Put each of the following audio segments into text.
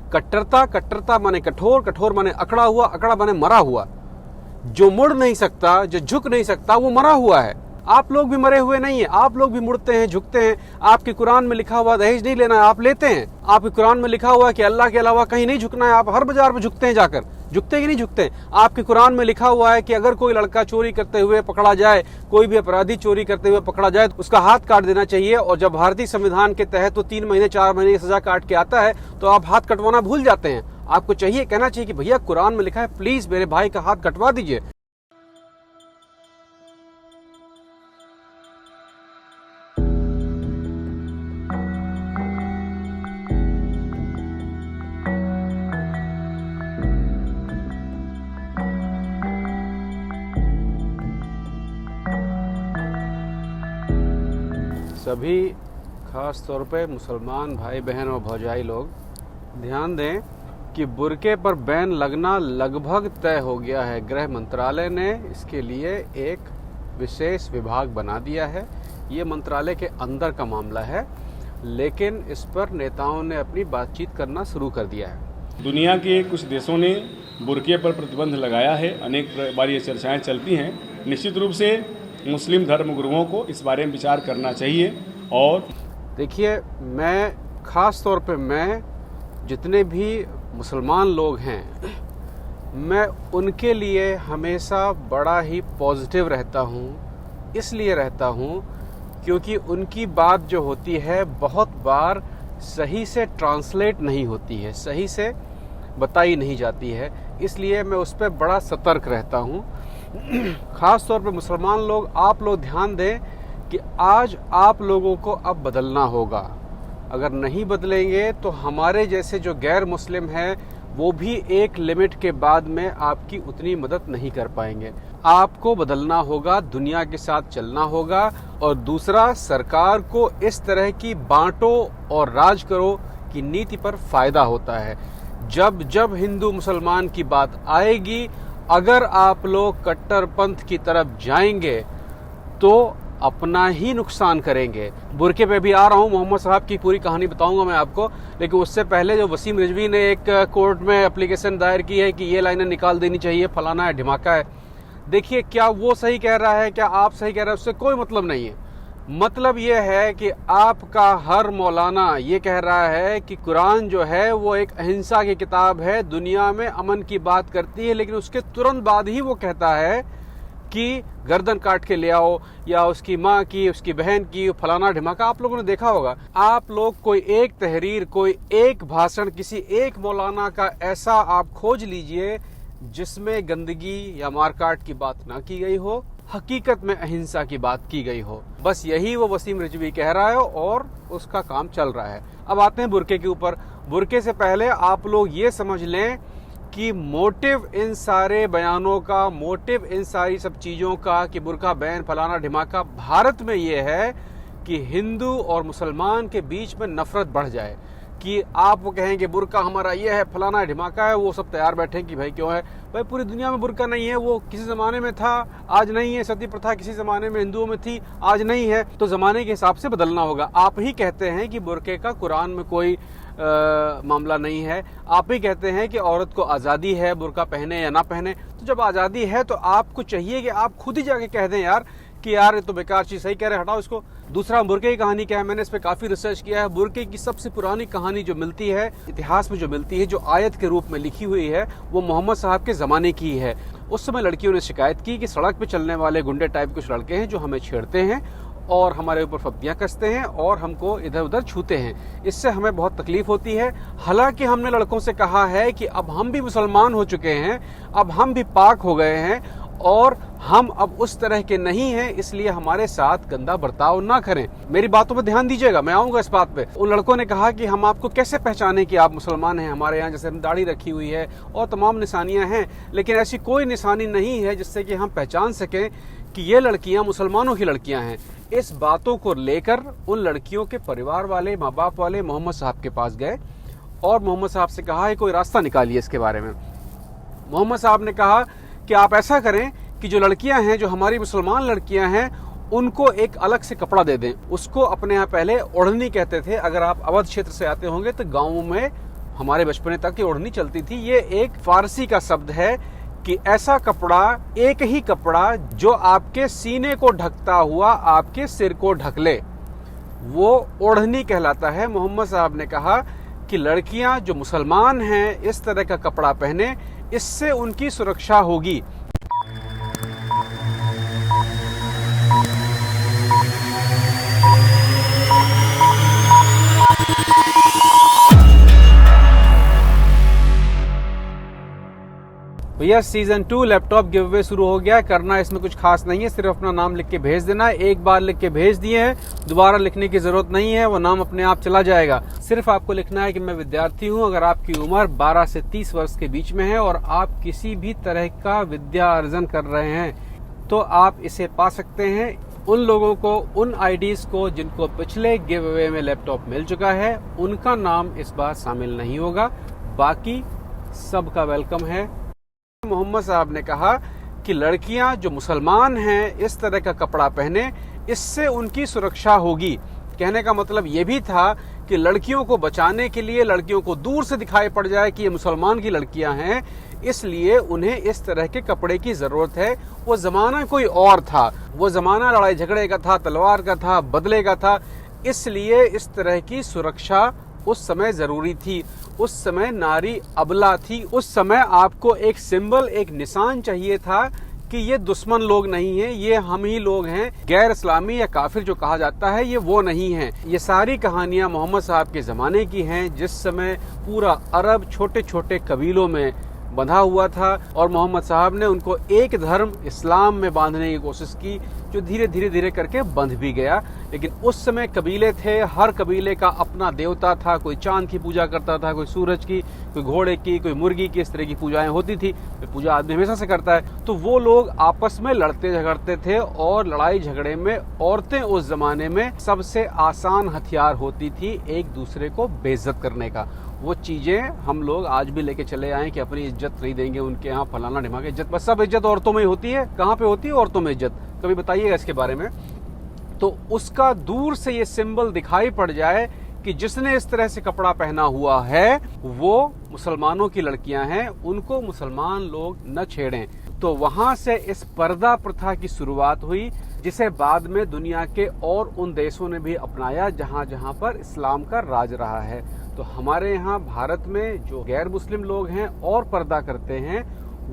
कट्टरता, कट्टरता माने कठोर, कठोर माने अकड़ा हुआ, अकड़ा माने मरा हुआ। जो मुड़ नहीं सकता, जो झुक नहीं सकता, वो मरा हुआ है। आप लोग भी मरे हुए नहीं है, आप लोग भी मुड़ते हैं, झुकते हैं। आपके कुरान में लिखा हुआ दहेज नहीं लेना है, आप लेते हैं। आपके कुरान में लिखा हुआ है कि अल्लाह के अलावा कहीं नहीं झुकना है, आप हर बाजार में झुकते हैं जाकर। झुकते कि नहीं झुकते? आपके कुरान में लिखा हुआ है कि अगर कोई लड़का चोरी करते हुए पकड़ा जाए, कोई भी अपराधी चोरी करते हुए पकड़ा जाए, तो उसका हाथ काट देना चाहिए। और जब भारतीय संविधान के तहत वो 3 महीने 4 महीने की सजा काट के आता है तो आप हाथ कटवाना भूल जाते हैं। आपको चाहिए, कहना चाहिए कि भैया कुरान में लिखा है, प्लीज मेरे भाई का हाथ कटवा दीजिए। सभी खास तौर पे मुसलमान भाई बहन और भौजाई लोग ध्यान दें कि बुर्के पर बैन लगना लगभग तय हो गया है। गृह मंत्रालय ने इसके लिए एक विशेष विभाग बना दिया है। ये मंत्रालय के अंदर का मामला है, लेकिन इस पर नेताओं ने अपनी बातचीत करना शुरू कर दिया है। दुनिया के कुछ देशों ने बुर्के पर प्रतिबंध लगाया है। अनेक बार ये चर्चाएं चलती हैं। निश्चित रूप से मुस्लिम धर्मगुरुओं को इस बारे में विचार करना चाहिए। और देखिए, मैं खास तौर पे मैं जितने भी मुसलमान लोग हैं, मैं उनके लिए हमेशा बड़ा ही पॉजिटिव रहता हूँ। इसलिए रहता हूँ क्योंकि उनकी बात जो होती है बहुत बार सही से ट्रांसलेट नहीं होती है, सही से बताई नहीं जाती है। इसलिए मैं उस पर बड़ा सतर्क रहता हूँ। खास तौर पे मुसलमान लोग, आप लोग ध्यान दें कि आज आप लोगों को अब बदलना होगा। अगर नहीं बदलेंगे तो हमारे जैसे जो गैर मुस्लिम हैं वो भी एक लिमिट के बाद में आपकी उतनी मदद नहीं कर पाएंगे। आपको बदलना होगा, दुनिया के साथ चलना होगा। और दूसरा, सरकार को इस तरह की बांटो और राज करो की नीति पर फायदा होता है। जब जब हिंदू मुसलमान की बात आएगी, अगर आप लोग कट्टरपंथ की तरफ जाएंगे तो अपना ही नुकसान करेंगे। बुरके पे भी आ रहा हूँ, मोहम्मद साहब की पूरी कहानी बताऊंगा मैं आपको, लेकिन उससे पहले जो वसीम रिजवी ने एक कोर्ट में एप्लीकेशन दायर की है कि ये लाइनें निकाल देनी चाहिए, फलाना है, ढिमाका है। देखिए, क्या वो सही कह रहा है, क्या आप सही कह रहे हैं, उससे कोई मतलब नहीं है। मतलब ये है कि आपका हर मौलाना ये कह रहा है कि कुरान जो है वो एक अहिंसा की किताब है, दुनिया में अमन की बात करती है, लेकिन उसके तुरंत बाद ही वो कहता है कि गर्दन काट के ले आओ, या उसकी माँ की, उसकी बहन की, फलाना ढिमाका। आप लोगों ने देखा होगा, आप लोग कोई एक तहरीर, कोई एक भाषण, किसी एक मौलाना का ऐसा आप खोज लीजिए जिसमें गंदगी या मारकाट की बात ना की गई हो, हकीकत में अहिंसा की बात की गई हो। बस यही वो वसीम रिजवी कह रहा है और उसका काम चल रहा है। अब आते हैं बुरके के ऊपर। बुरके से पहले आप लोग ये समझ लें कि मोटिव इन सारे बयानों का, मोटिव इन सारी सब चीजों का कि बुर्का बैन, फलाना ढिमाका, भारत में ये है कि हिंदू और मुसलमान के बीच में नफरत बढ़ जाए। कि आप वो कहेंगे बुर्का हमारा ये है, फलाना ढिमाका है, वो सब तैयार बैठे कि भाई क्यों है। भाई पूरी दुनिया में बुर्का नहीं है, वो किसी जमाने में था, आज नहीं है। सती प्रथा किसी जमाने में हिंदुओं में थी, आज नहीं है। तो जमाने के हिसाब से बदलना होगा। आप ही कहते हैं कि बुर्के का कुरान में कोई मामला नहीं है। आप ही कहते हैं कि औरत को आज़ादी है बुर्का पहने या ना पहने। तो जब आज़ादी है तो आपको चाहिए कि आप खुद ही जाके कह दें यार कि यार ये तो बेकार चीज, सही कह रहे, हटाओ इसको। दूसरा, बुर्के की कहानी क्या है, मैंने इस पे काफी रिसर्च किया है। बुर्के की सबसे पुरानी कहानी जो मिलती है इतिहास में, जो मिलती है, जो आयत के रूप में लिखी हुई है, वो मोहम्मद साहब के जमाने की है। उस समय लड़कियों ने शिकायत की कि सड़क पे चलने वाले गुंडे टाइप कुछ लड़के हैं जो हमें छेड़ते हैं और हमारे ऊपर फब्तियां कसते हैं और हमको इधर उधर छूते हैं। इससे हमें बहुत तकलीफ होती है। हालांकि हमने लड़कों से कहा है कि अब हम भी मुसलमान हो चुके हैं, अब हम भी पाक हो गए हैं और हम अब उस तरह के नहीं हैं, इसलिए हमारे साथ गंदा बर्ताव ना करें। मेरी बातों पर ध्यान दीजिएगा, मैं आऊंगा इस बात पे। उन लड़कों ने कहा कि हम आपको कैसे पहचाने कि आप मुसलमान हैं। हमारे यहाँ जैसे दाढ़ी रखी हुई है और तमाम निशानियां हैं, लेकिन ऐसी कोई निशानी नहीं है जिससे कि हम पहचान सकें कि ये लड़कियां मुसलमानों की लड़कियां हैं। इस बातों को लेकर उन लड़कियों के परिवार वाले, माँ बाप वाले मोहम्मद साहब के पास गए और मोहम्मद साहब से कहा है कोई रास्ता निकालिए इसके बारे में। मोहम्मद साहब ने कहा कि आप ऐसा करें कि जो लड़कियां हैं, जो हमारी मुसलमान लड़कियां हैं, उनको एक अलग से कपड़ा दे दें। उसको अपने यहाँ पहले ओढ़नी कहते थे। अगर आप अवध क्षेत्र से आते होंगे तो गाँवों में हमारे बचपने तक ये ओढ़नी चलती थी। ये एक फारसी का शब्द है कि ऐसा कपड़ा, एक ही कपड़ा जो आपके सीने को ढकता हुआ आपके सिर को ढक ले, वो ओढ़नी कहलाता है। मोहम्मद साहब ने कहा कि लड़कियां जो मुसलमान हैं इस तरह का कपड़ा पहने, इससे उनकी सुरक्षा होगी। भैया सीजन 2 लैपटॉप गिव अवे शुरू हो गया। करना इसमें कुछ खास नहीं है, सिर्फ अपना नाम लिख के भेज देना। एक बार लिख के भेज दिए हैं, दोबारा लिखने की जरूरत नहीं है, वो नाम अपने आप चला जाएगा। सिर्फ आपको लिखना है कि मैं विद्यार्थी हूं। अगर आपकी उम्र 12 से 30 वर्ष के बीच में है और आप किसी भी तरह का विद्या अर्जन कर रहे हैं तो आप इसे पा सकते हैं। उन लोगों को, उन आईडीज को जिनको पिछले गिव अवे में लैपटॉप मिल चुका है, उनका नाम इस बार शामिल नहीं होगा, बाकी सबका वेलकम है। मोहम्मद साहब ने कहा कि लड़कियां जो मुसलमान हैं इस तरह का कपड़ा पहने, इससे उनकी सुरक्षा होगी। कहने का मतलब ये भी था कि लड़कियों को बचाने के लिए, लड़कियों को दूर से दिखाई पड़ जाए कि ये मुसलमान की लड़कियां हैं, इसलिए उन्हें इस तरह के कपड़े की जरूरत है। वो जमाना कोई और था, वो जमाना लड़ाई झगड़े का था, तलवार का था, बदले का था, इसलिए इस तरह की सुरक्षा उस समय जरूरी थी। उस समय नारी अबला थी। उस समय आपको एक सिंबल, एक निशान चाहिए था कि ये दुश्मन लोग नहीं हैं, ये हम ही लोग हैं। गैर इस्लामी या काफिर जो कहा जाता है, ये वो नहीं है। ये सारी कहानियां मोहम्मद साहब के जमाने की हैं, जिस समय पूरा अरब छोटे छोटे कबीलों में बंधा हुआ था और मोहम्मद साहब ने उनको एक धर्म इस्लाम में बांधने की कोशिश की, जो धीरे धीरे करके बंध भी गया। लेकिन उस समय कबीले थे, हर कबीले का अपना देवता था। कोई चांद की पूजा करता था, कोई सूरज की, कोई घोड़े की, कोई मुर्गी की, इस तरह की पूजाएं होती थी। पूजा आदमी हमेशा से करता है। तो वो लोग आपस में लड़ते झगड़ते थे और लड़ाई झगड़े में औरतें उस जमाने में सबसे आसान हथियार होती थी एक दूसरे को बेइज्जत करने का। वो चीजें हम लोग आज भी लेके चले आए कि अपनी इज्जत नहीं देंगे उनके यहाँ, फलाना ढिमाके इज्जत। बस सब इज्जत औरतों में ही होती है। कहाँ पे होती है औरतों में इज्जत? कभी बताइएगा इसके बारे में। तो उसका दूर से ये सिंबल दिखाई पड़ जाए कि जिसने इस तरह से कपड़ा पहना हुआ है वो मुसलमानों की लड़कियां हैं, उनको मुसलमान लोग न छेड़ें। तो वहां से इस पर्दा प्रथा की शुरुआत हुई, जिसे बाद में दुनिया के और उन देशों ने भी अपनाया जहां जहां पर इस्लाम का राज रहा है। तो हमारे यहाँ भारत में जो गैर मुस्लिम लोग हैं और पर्दा करते हैं,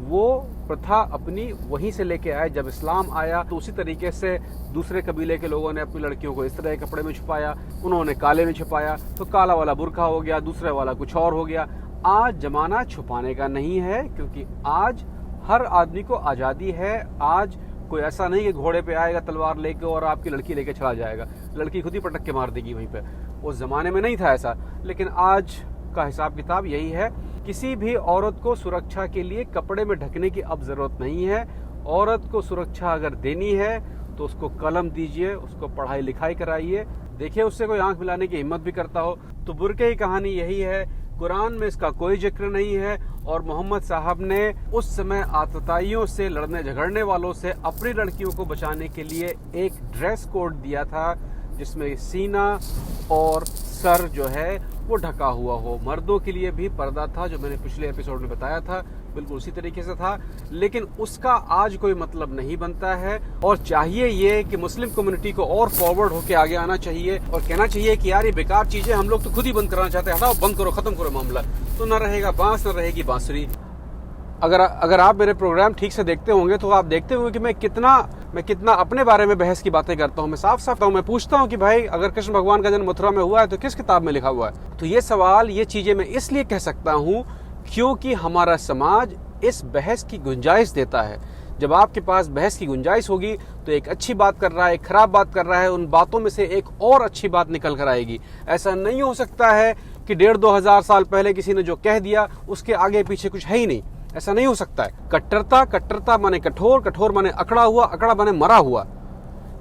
वो प्रथा अपनी वहीं से लेके आए। जब इस्लाम आया तो उसी तरीके से दूसरे कबीले के लोगों ने अपनी लड़कियों को इस तरह के कपड़े में छुपाया, उन्होंने काले में छुपाया, तो काला वाला बुर्का हो गया, दूसरे वाला कुछ और हो गया। आज जमाना छुपाने का नहीं है, क्योंकि आज हर आदमी को आजादी है। आज कोई ऐसा नहीं कि घोड़े पे आएगा तलवार लेके और आपकी लड़की लेके चला जाएगा, लड़की खुद ही पटक के मार देगी वहीं पे। उस जमाने में नहीं था ऐसा, लेकिन आज का हिसाब किताब यही है। किसी भी औरत को सुरक्षा के लिए कपड़े में ढकने की अब जरूरत नहीं है। औरत को सुरक्षा अगर देनी है तो उसको कलम दीजिए, उसको पढ़ाई लिखाई कराइए, देखिए उससे कोई आंख मिलाने की हिम्मत भी करता हो। तो बुर्के की कहानी यही है। कुरान में इसका कोई जिक्र नहीं है और मोहम्मद साहब ने उस समय आतताइयों से, लड़ने झगड़ने वालों से अपनी लड़कियों को बचाने के लिए एक ड्रेस कोड दिया था, जिसमें सीना और सर जो है वो ढका हुआ हो। मर्दों के लिए भी पर्दा था, जो मैंने पिछले एपिसोड में बताया था, बिल्कुल उसी तरीके से था। लेकिन उसका आज कोई मतलब नहीं बनता है और चाहिए ये कि मुस्लिम कम्युनिटी को और फॉरवर्ड होके आगे आना चाहिए और कहना चाहिए कि यार ये बेकार चीजें हम लोग तो खुद ही बंद कराना चाहते हैं, हटाओ, बंद करो, खत्म करो मामला। तो न रहेगा बांस, न रहेगी बांसुरी। अगर आप मेरे प्रोग्राम ठीक से देखते होंगे तो आप देखते होंगे कि मैं कितना अपने बारे में बहस की बातें करता हूँ। मैं साफ साफ मैं पूछता हूँ कि भाई अगर कृष्ण भगवान का जन्म मथुरा में हुआ है तो किस किताब में लिखा हुआ है? तो ये सवाल, ये चीजें मैं इसलिए कह सकता हूँ क्योंकि हमारा समाज इस बहस की गुंजाइश देता है। जब आपके पास बहस की गुंजाइश होगी तो एक अच्छी बात कर रहा है, एक खराब बात कर रहा है, उन बातों में से एक और अच्छी बात निकल कर आएगी। ऐसा नहीं हो सकता है कि 1,500-2,000 साल पहले किसी ने जो कह दिया उसके आगे पीछे कुछ है ही नहीं। ऐसा नहीं हो सकता है। कट्टरता माने कठोर, कठोर माने अकड़ा हुआ, अकड़ा माने मरा हुआ।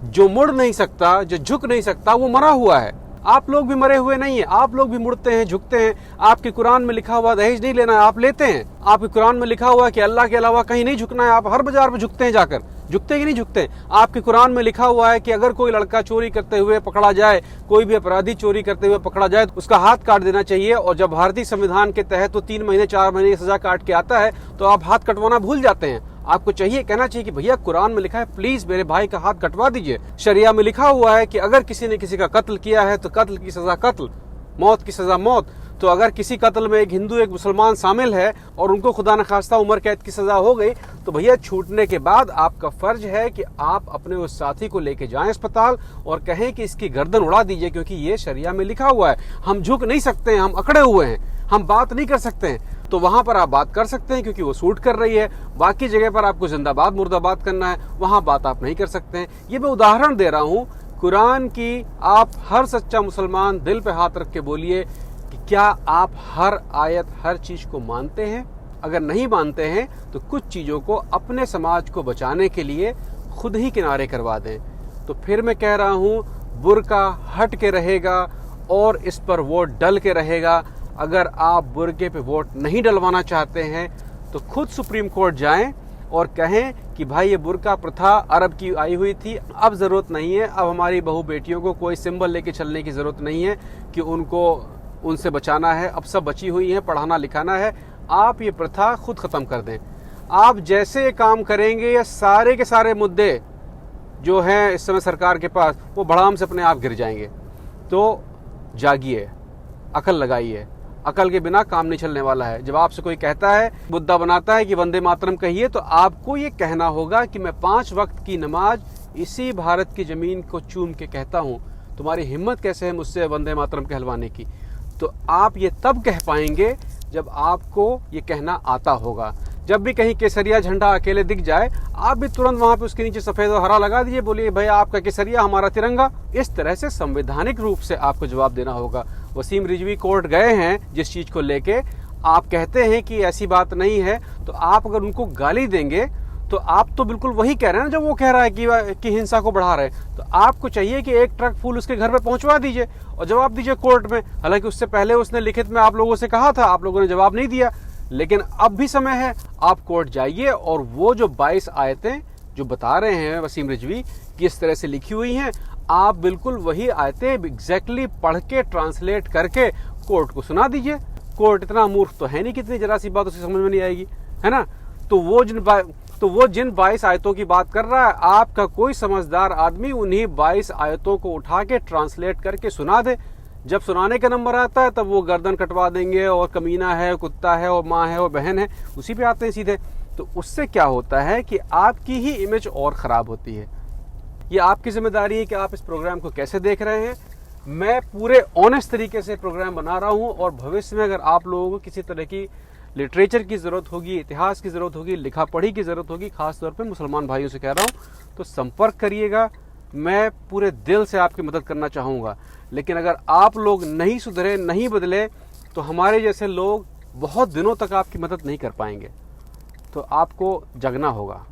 जो मुड़ नहीं सकता, जो झुक नहीं सकता, वो मरा हुआ है। आप लोग भी मरे हुए नहीं है, आप लोग भी मुड़ते हैं, झुकते हैं। आपके कुरान में लिखा हुआ दहेज नहीं लेना है, आप लेते हैं। आपके कुरान में लिखा हुआ है कि अल्लाह के अलावा कहीं नहीं झुकना है, आप हर बाजार में झुकते हैं जाकर। झुकते कि नहीं झुकते? आपके कुरान में लिखा हुआ है कि अगर कोई लड़का चोरी करते हुए पकड़ा जाए, कोई भी अपराधी चोरी करते हुए पकड़ा जाए तो उसका हाथ काट देना चाहिए। और जब भारतीय संविधान के तहत तो 3 महीने 4 महीने की सजा काट के आता है तो आप हाथ कटवाना भूल जाते हैं। आपको कहना चाहिए कि भैया कुरान में लिखा है, प्लीज मेरे भाई का हाथ कटवा दीजिए। शरिया में लिखा हुआ है कि अगर किसी ने किसी का कत्ल किया है तो कत्ल की सजा कत्ल, मौत की सजा मौत। तो अगर किसी कत्ल में एक हिंदू एक मुसलमान शामिल है और उनको खुदा न खास्ता उम्र कैद की सजा हो गई तो भैया छूटने के बाद आपका फर्ज है कि आप अपने उस साथी को लेके जाएं अस्पताल और कहें कि इसकी गर्दन उड़ा दीजिए, क्योंकि ये शरिया में लिखा हुआ है। हम झुक नहीं सकते हैं, हम अकड़े हुए हैं, हम बात नहीं कर सकते हैं। तो वहां पर आप बात कर सकते हैं क्योंकि वो सूट कर रही है। बाकी जगह पर आपको जिंदाबाद मुर्दाबाद करना है, वहां बात आप नहीं कर सकते हैं। ये मैं उदाहरण दे रहा हूं कुरान की। आप हर सच्चा मुसलमान दिल पे हाथ रख के बोलिए कि क्या आप हर आयत हर चीज को मानते हैं? अगर नहीं मानते हैं तो कुछ चीजों को अपने समाज को बचाने के लिए खुद ही किनारे करवा दें। तो फिर मैं कह रहा हूं, बुर्का हट के रहेगा और इस पर वोट डल के रहेगा। अगर आप बुर्के पे वोट नहीं डलवाना चाहते हैं तो खुद सुप्रीम कोर्ट जाएं और कहें कि भाई ये बुर्का प्रथा अरब की आई हुई थी, अब जरूरत नहीं है, अब हमारी बहू बेटियों को कोई सिंबल लेके चलने की जरूरत नहीं है कि उनको उनसे बचाना है, अब सब बची हुई हैं, पढ़ाना लिखाना है। आप ये प्रथा खुद खत्म कर दें। आप जैसे काम करेंगे ये सारे के सारे मुद्दे जो हैं इस समय सरकार के पास वो भड़ाम से अपने आप गिर जाएंगे। तो जागिए, अकल लगाइए, अकल के बिना काम नहीं चलने वाला है। जब आपसे कोई कहता है, मुद्दा बनाता है कि वंदे मातरम कहिए, तो आपको ये कहना होगा कि मैं 5 वक्त की नमाज इसी भारत की जमीन को चूम के कहता हूँ, तुम्हारी हिम्मत कैसे है मुझसे वंदे मातरम कहलवाने की? तो आप ये तब कह पाएंगे जब आपको ये कहना आता होगा। जब भी कहीं केसरिया झंडा अकेले दिख जाए, आप भी तुरंत वहां पे उसके नीचे सफेद और हरा लगा दीजिए, बोलिए भाई आपका केसरिया हमारा तिरंगा। इस तरह से संवैधानिक रूप से आपको जवाब देना होगा। वसीम रिजवी कोर्ट गए हैं जिस चीज को लेके, आप कहते हैं कि ऐसी बात नहीं है, तो आप अगर उनको गाली देंगे तो आप तो बिल्कुल वही कह रहे हैं ना जब वो कह रहा है कि हिंसा को बढ़ा रहे हैं। तो आपको चाहिए कि एक ट्रक फूल उसके घर पे पहुंचवा दीजिए और जवाब दीजिए कोर्ट में। हालांकि उससे पहले उसने लिखित में आप लोगों से कहा था, आप लोगों ने जवाब नहीं दिया, लेकिन अब भी समय है, आप कोर्ट जाइए और वो जो 22 आयतें जो बता रहे हैं वसीम रिजवी किस तरह से लिखी हुई हैं, आप बिल्कुल वही आयतें एग्जैक्टली पढ़ के ट्रांसलेट करके कोर्ट को सुना दीजिए। कोर्ट इतना मूर्ख तो है नहीं, कितनी जरा सी बात उसे समझ में नहीं आएगी, है ना? तो वो जिन 22 आयतों की बात कर रहा है, आपका कोई समझदार आदमी उन्हीं 22 आयतों को उठा के ट्रांसलेट करके सुना दे। जब सुनाने का नंबर आता है तब वो गर्दन कटवा देंगे और कमीना है, कुत्ता है और माँ है और बहन है, उसी पे आते हैं सीधे। तो उससे क्या होता है कि आपकी ही इमेज और खराब होती है। ये आपकी जिम्मेदारी है कि आप इस प्रोग्राम को कैसे देख रहे हैं। मैं पूरे ऑनेस्ट तरीके से प्रोग्राम बना रहा हूँ और भविष्य में अगर आप लोगों को किसी तरह की लिटरेचर की जरूरत होगी, इतिहास की जरूरत होगी, लिखा पढ़ी की जरूरत होगी, खासतौर पे मुसलमान भाइयों से कह रहा हूँ, तो संपर्क करिएगा। मैं पूरे दिल से आपकी मदद करना चाहूँगा। लेकिन अगर आप लोग नहीं सुधरे, नहीं बदले, तो हमारे जैसे लोग बहुत दिनों तक आपकी मदद नहीं कर पाएंगे। तो आपको जगना होगा।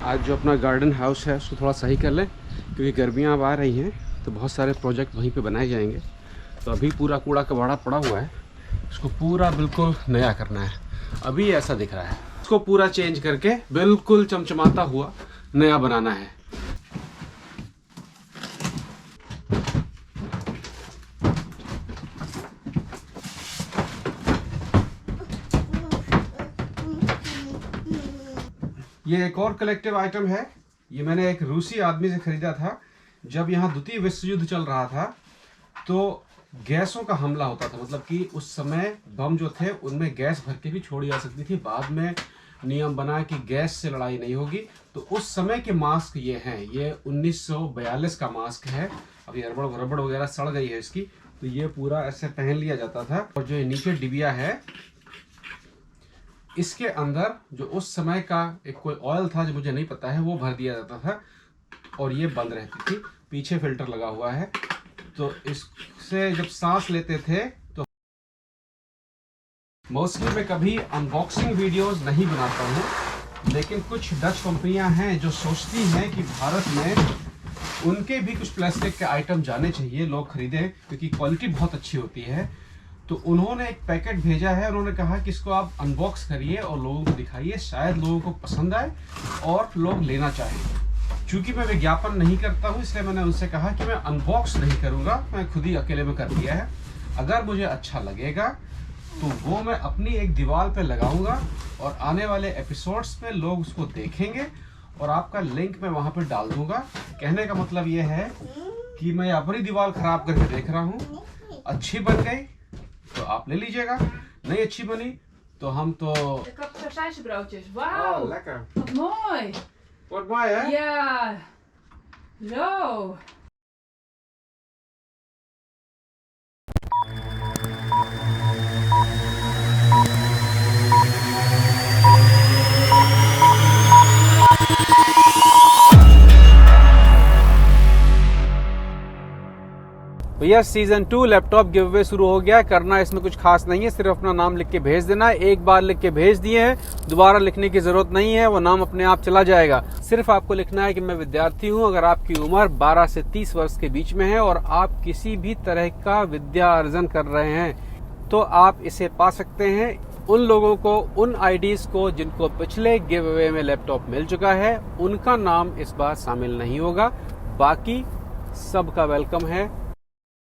आज जो अपना गार्डन हाउस है उसको थोड़ा सही कर लें, क्योंकि गर्मियाँ अब आ रही हैं तो बहुत सारे प्रोजेक्ट वहीं पे बनाए जाएंगे। तो अभी पूरा कूड़ा कबाड़ा पड़ा हुआ है, उसको पूरा बिल्कुल नया करना है। अभी ऐसा दिख रहा है, उसको पूरा चेंज करके बिल्कुल चमचमाता हुआ नया बनाना है। ये एक और कलेक्टिव आइटम है। ये मैंने एक रूसी आदमी से खरीदा था। जब यहाँ द्वितीय विश्व युद्ध चल रहा था तो गैसों का हमला होता था, मतलब कि उस समय बम जो थे उनमें गैस भर के भी छोड़ी जा सकती थी। बाद में नियम बना कि गैस से लड़ाई नहीं होगी। तो उस समय के मास्क ये हैं। ये 1942 का मास्क है। अभी रबड़ वगैरह सड़ गई है इसकी, तो ये पूरा ऐसे पहन लिया जाता था। और जो नीचे डिबिया है, इसके अंदर जो उस समय का एक कोई ऑयल था जो मुझे नहीं पता है, वो भर दिया जाता था और ये बंद रहती थी। पीछे फिल्टर लगा हुआ है, तो इससे जब सांस लेते थे तो मोस्टली मैं कभी अनबॉक्सिंग वीडियोस नहीं बनाता हूँ, लेकिन कुछ डच कंपनियां हैं जो सोचती हैं कि भारत में उनके भी कुछ प्लास्टिक के आइटम जाने चाहिए, लोग खरीदें, क्योंकि क्वालिटी बहुत अच्छी होती है। तो उन्होंने एक पैकेट भेजा है, उन्होंने कहा कि इसको आप अनबॉक्स करिए और लोगों को दिखाइए, शायद लोगों को पसंद आए और लोग लेना चाहें। चूंकि मैं विज्ञापन नहीं करता हूं, इसलिए मैंने उनसे कहा कि मैं अनबॉक्स नहीं करूंगा, मैं खुद ही अकेले में कर दिया है। अगर मुझे अच्छा लगेगा तो वो मैं अपनी एक दीवार पे लगाऊंगा और आने वाले एपिसोड्स में लोग उसको देखेंगे और आपका लिंक मैं वहां पे डाल दूंगा। कहने का मतलब ये है कि मैं अपनी दीवार खराब करके देख रहा हूँ, अच्छी बन गई तो आप ले लीजिएगा, नहीं अच्छी बनी तो हम तो Ik had sausijzenbroodjes. Wauw. lekker. Wat mooi. Wordt mooi hè? Ja. Zo. भैया सीजन 2 लैपटॉप गिव अवे शुरू हो गया है। करना इसमें कुछ खास नहीं है, सिर्फ अपना नाम लिख के भेज देना है। एक बार लिख के भेज दिए हैं, दोबारा लिखने की जरूरत नहीं है, वो नाम अपने आप चला जाएगा। सिर्फ आपको लिखना है कि मैं विद्यार्थी हूं। अगर आपकी उम्र 12 से 30 वर्ष के बीच में है और आप किसी भी तरह का विद्या अर्जन कर रहे हैं तो आप इसे पा सकते हैं। उन लोगों को, उन आईडीज को जिनको पिछले गिव अवे में लैपटॉप मिल चुका है, उनका नाम इस बार शामिल नहीं होगा। बाकी सबका वेलकम है।